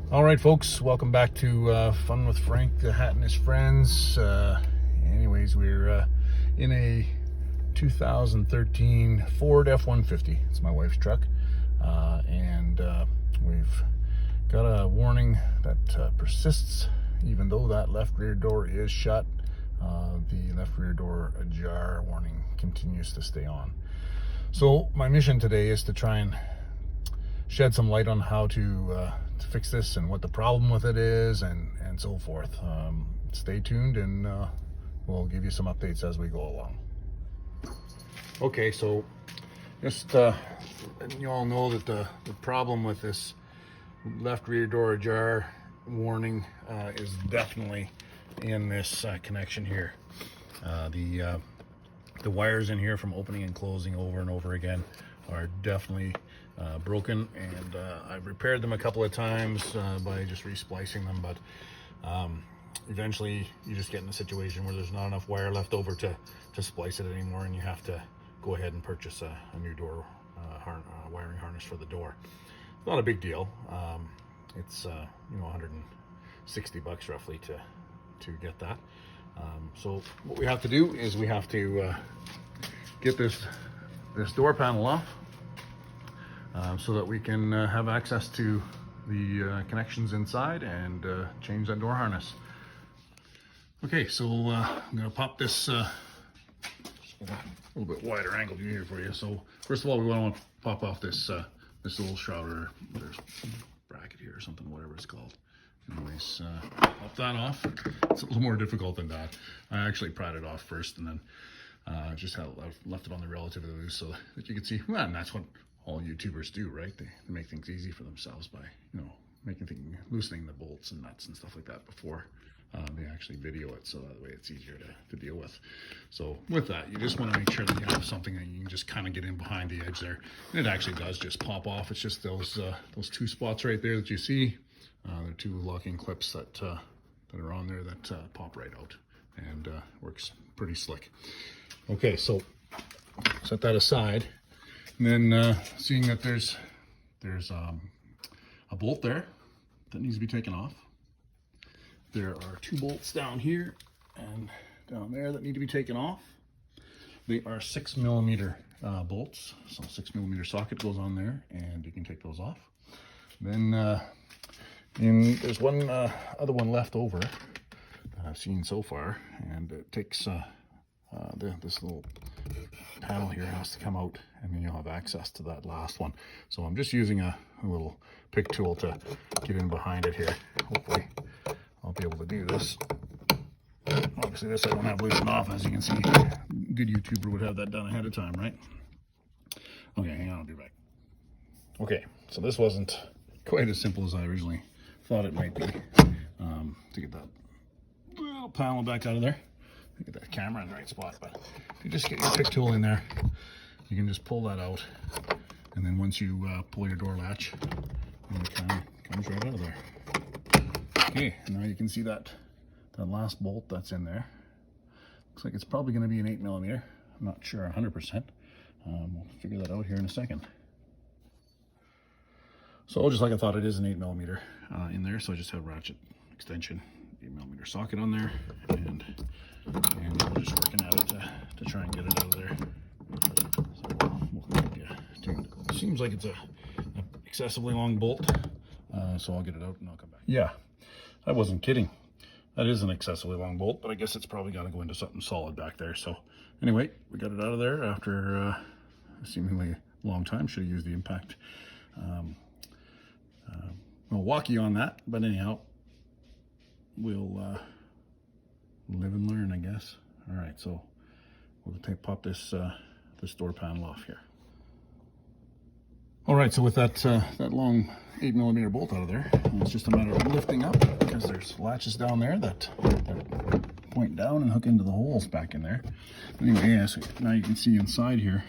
All right, folks, welcome back to Fun with Frank, the Hat and his friends. Anyways, we're in a 2013 Ford F-150. It's my wife's truck, and we've got a warning that persists, even though that left rear door is shut. The left rear door ajar warning continues to stay on. So my mission today is to try and shed some light on how to fix this and what the problem with it is, and so forth. Stay tuned, and we'll give you some updates as we go along. Okay, so just you all know that the problem with this left rear door ajar warning is definitely in this connection here. The wires in here from opening and closing over and over again are definitely broken, and I've repaired them a couple of times by just resplicing them, but eventually you just get in a situation where there's not enough wire left over to splice it anymore, and you have to go ahead and purchase a new door wiring harness for the door. It's not a big deal. It's $160 roughly to get that. So what we have to do is we have to get this door panel off, so that we can have access to the connections inside and change that door harness. Okay, so I'm going to pop this a little bit wider angle view here for you. So first of all, we want to pop off this little shroud, or there's bracket here or something, whatever it's called. Anyways, pop that off. It's a little more difficult than that. I actually pried it off first, and then just left it on the relatively loose so that you can see. Well, and that's what all YouTubers do, right? They make things easy for themselves by, loosening the bolts and nuts and stuff like that before they actually video it, so that way it's easier to deal with. So with that, you just want to make sure that you have something that you can just kind of get in behind the edge there. And it actually does just pop off. It's just those two spots right there that you see. They're two locking clips that are on there that pop right out, and works pretty slick. Okay, so set that aside. And then seeing that there's a bolt there that needs to be taken off. There are two bolts down here and down there that need to be taken off. They are 6mm bolts, so 6mm socket goes on there, and you can take those off. Then there's one other one left over that I've seen so far, and it takes this little panel here has to come out, and then you'll have access to that last one. So I'm just using a little pick tool to get in behind it here. Hopefully I'll be able to do this. Obviously this I don't have loosened off, as you can see. Good YouTuber would have that done ahead of time, right? Okay, hang on, I'll be back. Okay, so this wasn't quite as simple as I originally thought it might be, to get that little panel back out of there. Get that camera in the right spot, but if you just get your pick tool in there, you can just pull that out, and then once you pull your door latch, it kind of comes right out of there. Okay, now you can see that last bolt that's in there. Looks like it's probably going to be an 8mm. I'm not sure 100%. We'll figure that out here in a second. So just like I thought, it is an 8mm in there, so I just have ratchet extension 8mm socket on there, and we're just working at it to try and get it out of there. So we'll keep you tuned. It seems like it's a excessively long bolt, so I'll get it out and I'll come back. Yeah, I wasn't kidding. That is an excessively long bolt, but I guess it's probably got to go into something solid back there. So anyway, we got it out of there after a seemingly long time. Should have used the impact Milwaukee on that, but anyhow, we'll live and learn, I guess. All right, so we'll pop this door panel off here. All right, so with that long 8mm bolt out of there, it's just a matter of lifting up, because there's latches down there that point down and hook into the holes back in there. Anyway, yeah, so now you can see inside here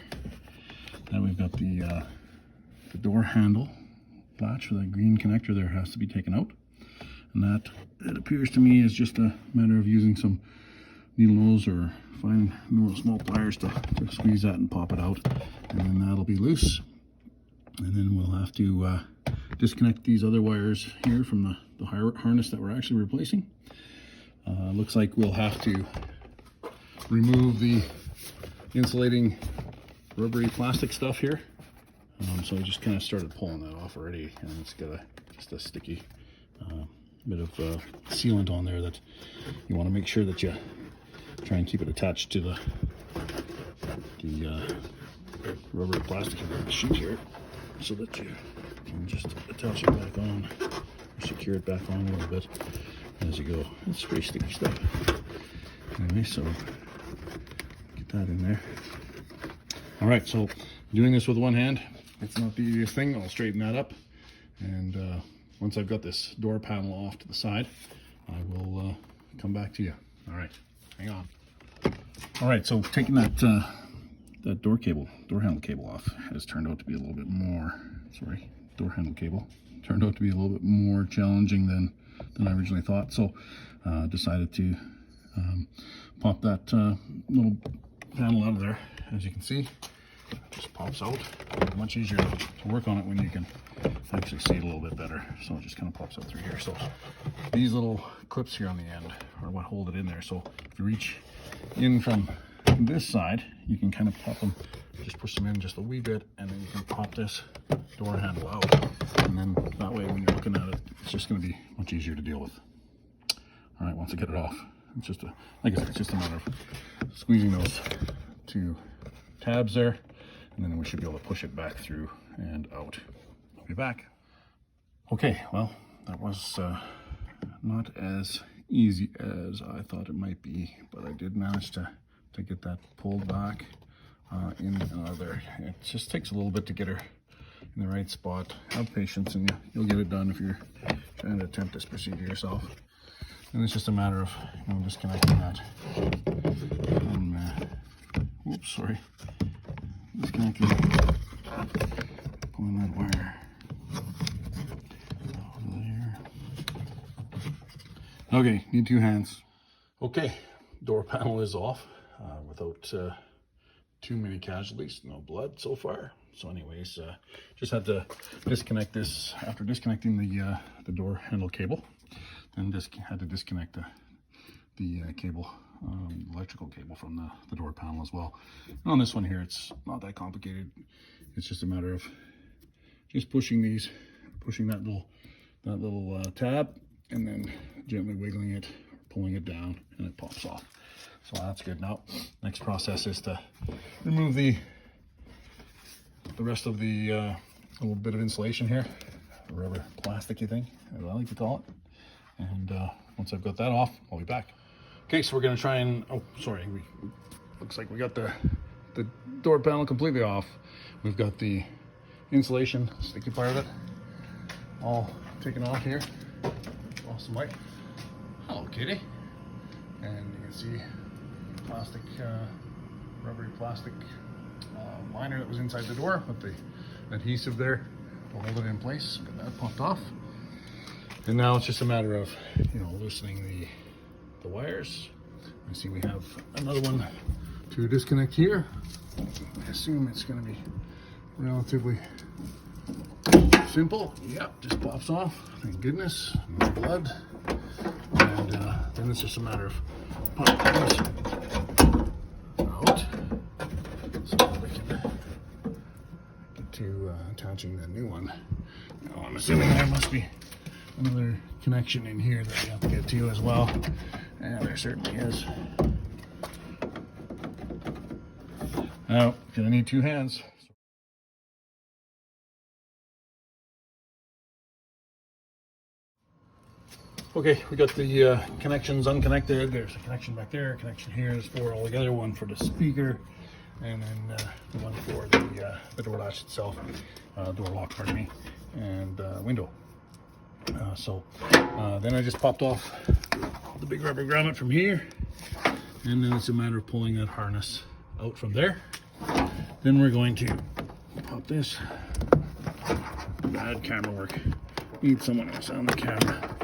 that we've got the door handle latch for that green connector there has to be taken out, and that, it appears to me, is just a matter of using some needle nose or fine small pliers to squeeze that and pop it out, and then that'll be loose. And then we'll have to disconnect these other wires here from the harness that we're actually replacing. Looks like we'll have to remove the insulating rubbery plastic stuff here. So I just kind of started pulling that off already, and it's got just a sticky bit of sealant on there that you want to make sure that you try and keep it attached to the rubber plastic sheet here, so that you can just attach it back on or secure it back on a little bit as you go. It's pretty sticky stuff. Anyway, so get that in there. All right, so doing this with one hand, it's not the easiest thing. I'll straighten that up, and once I've got this door panel off to the side, I will come back to you. All right, hang on. All right, so taking that door handle cable off has turned out to be a little bit more, door handle cable turned out to be a little bit more challenging than I originally thought. So decided to pop that little panel out of there. As you can see, it just pops out. Much easier to work on it when you can actually see it a little bit better. So it just kind of pops out through here. So these little clips here on the end are what hold it in there. So if you reach in from this side, you can kind of pop them, just push them in just a wee bit, and then you can pop this door handle out. And then that way, when you're looking at it, it's just going to be much easier to deal with. All right, once I get it off, it's just like I said, it's just a matter of squeezing those two tabs there, and then we should be able to push it back through and out. I'll be back. Okay, well, that was not as easy as I thought it might be, but I did manage to get that pulled back in and out of there. It just takes a little bit to get her in the right spot. Have patience, and you'll get it done if you're trying to attempt this procedure yourself. And it's just a matter of disconnecting that from, pulling that wire over there. Okay, need two hands. Okay, door panel is off without too many casualties, no blood so far. So anyways, just had to disconnect this after disconnecting the door handle cable, and just had to disconnect the cable, electrical cable from the door panel as well. And on this one here, it's not that complicated. It's just a matter of just pushing that little tab, and then gently wiggling it, pulling it down, and it pops off. So that's good. Now, next process is to remove the rest of the little bit of insulation here, the rubber plasticky thing, as I like to call it. And once I've got that off, I'll be back. Okay, so we're gonna try and, looks like we got the door panel completely off. We've got the insulation, sticky part of it, all taken off here. Lost some light. Hello, kitty. And you can see plastic, rubbery plastic liner that was inside the door with the adhesive there to hold it in place. Got that popped off. And now it's just a matter of, loosening the wires. I see we have another one to disconnect here. I assume it's going to be relatively simple. Yep, just pops off. Thank goodness. No blood. And then it's just a matter of popping this out so that we can get to attaching the new one. Now I'm assuming there must be another connection in here that we have to get to as well. And there certainly is. Now, gonna need two hands. Okay, we got the connections unconnected. There's a connection back there, a connection here. There's four all together, one for the speaker, and then the one for the door latch itself, door lock, pardon me, and window. Then I just popped off the big rubber grommet from here, and then it's a matter of pulling that harness out from there. Then we're going to pop this. Bad camera work. Need someone else on the camera.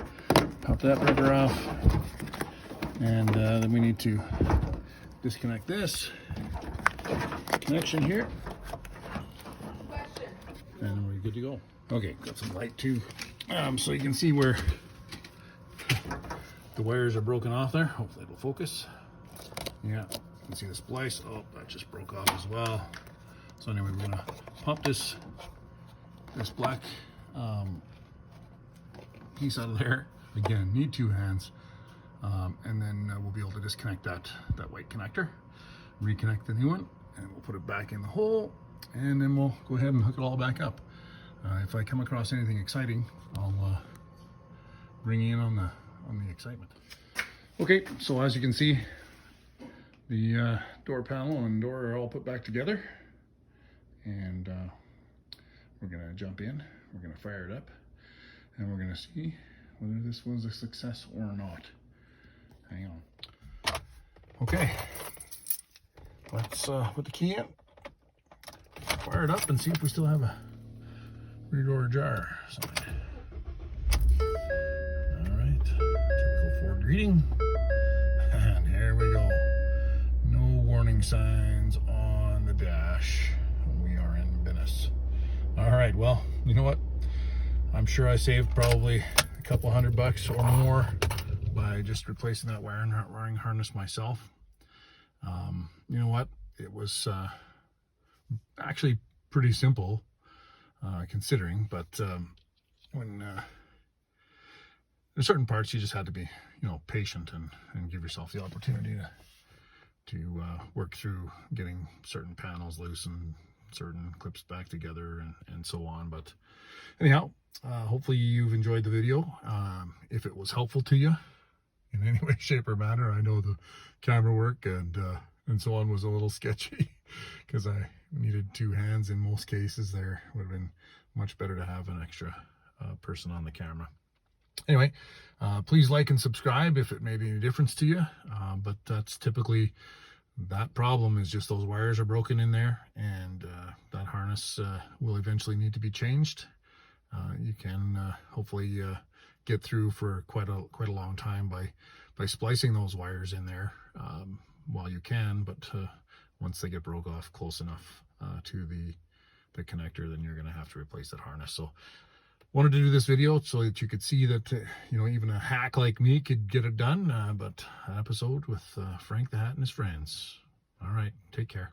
Pop that rubber off, and then we need to disconnect this connection here, and we're good to go. Okay, got some light too, so you can see where the wires are broken off there. Hopefully it'll focus. Yeah, you can see the splice. Oh, that just broke off as well. So anyway, we're gonna pop this black piece out of there. Again, need 2 hands, and then we'll be able to disconnect that white connector, reconnect the new one, and we'll put it back in the hole, and then we'll go ahead and hook it all back up. If I come across anything exciting, I'll bring you in on the excitement. Okay, so as you can see, the door panel and door are all put back together, and we're gonna jump in, we're gonna fire it up, and we're gonna see whether this was a success or not. Hang on. Okay, let's put the key in, fire it up, and see if we still have a rear door jar sign. All right, typical Ford greeting, and here we go. No warning signs on the dash. We are in business. All right, well, you know what? I'm sure I saved probably a couple $100 or more by just replacing that wiring harness myself. You know what? It was actually pretty simple considering, but when there's certain parts you just had to be, you know, patient and give yourself the opportunity to work through getting certain panels loose and certain clips back together and so on. But anyhow, hopefully you've enjoyed the video. If it was helpful to you in any way, shape, or manner, I know the camera work and so on was a little sketchy because I needed 2 hands in most cases. There would have been much better to have an extra person on the camera. Anyway, please like and subscribe if it made any difference to you, but that's typically, that problem is just those wires are broken in there, and that harness will eventually need to be changed. You can hopefully get through for quite a long time by splicing those wires in there while you can, but once they get broke off close enough to the connector, then you're going to have to replace that harness. So wanted to do this video so that you could see that you know, even a hack like me could get it done, but an episode with Frank the Hat and his friends. All right, take care.